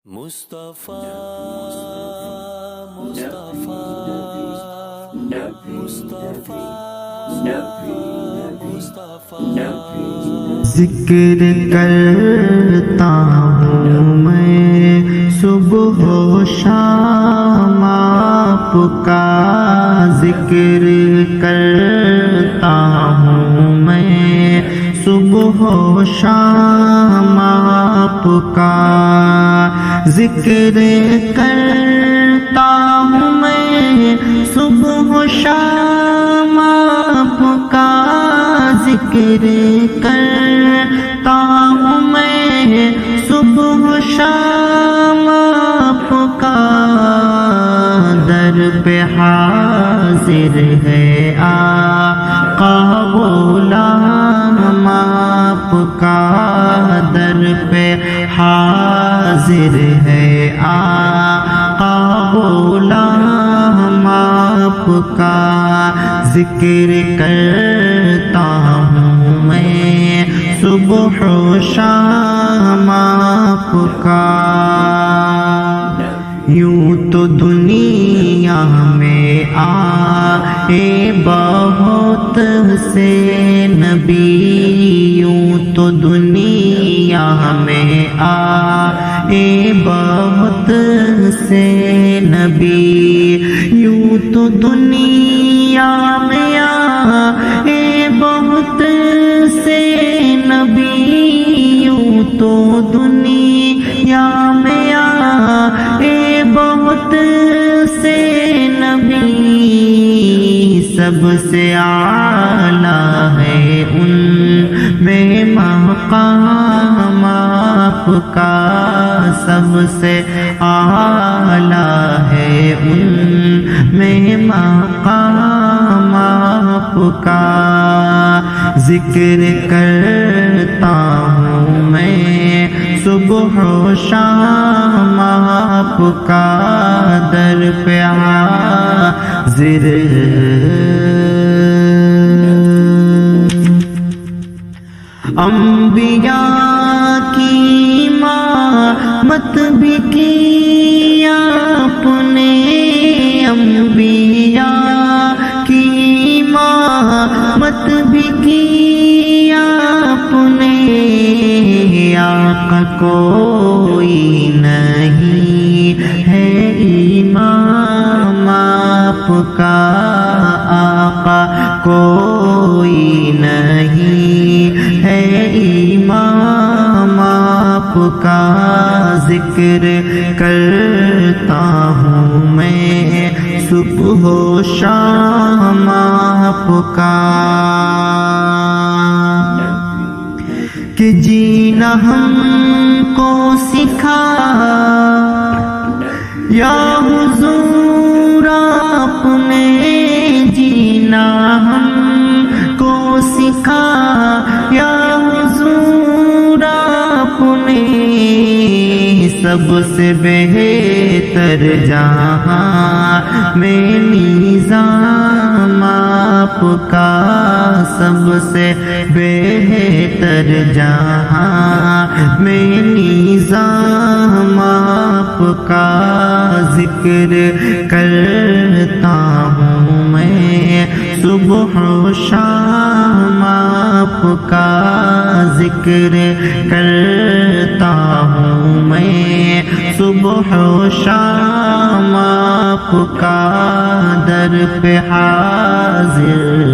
مصطفیٰ مصطفیٰ مصطفیٰ مصطفیٰ ذکر کرتا ہوں میں صبح و شام آپ کا، ذکر کرتا ہوں میں صبح و شام آپ کا، ذکر کرتا ہوں میں صبح و شام آپ کا، ذکر کرتا ہوں میں صبح و شام آپ کا، در پہ حاضر ہے آقا غلام آپ کا، در پہ حاضر ہے آقا غلام آپ کا، ذکر کرتا ہوں میں صبح و شام آپ کا۔ یوں تو دنیا میں آئے بہت سے نبی، یوں تو دنیا میں آئے بہت سے نبی، یوں تو دنیا میں آئے بہت سے نبی، یوں تو دنیا میں آئے بہت سے نبی، سب سے اعلیٰ ہے ان میں مقام آپ کا، سب سے اعلیٰ ہے ان میں مقام آپ کا، ذکر کرتا ہوں میں صبح و شام آپ کا، در پہ حاضر انبیاء کی امامت بھی کی آپ نے، انبیاء کی امامت بھی کی آپ نے، آقا کوئی نہیں ہے امام آپ کا، آقا کوئی نہیں ہے امام آپ کا، ذکر کرتا ہوں میں صبح و شام آپ کا، کہ جینا ہم کو سکھا یا حضور آپ نے، جینا ہم کو سکھا یا حضور آپ نے، سب سے بہتر جہاں میں نظام آپ کا، سب سے بہتر جہاں میں نظام آپ کا، ذکر کرتا ہوں میں صبح و شام آپ کا، ذکر کرتا ہوں میں صبح و شام آپ کا، در پہ حاضر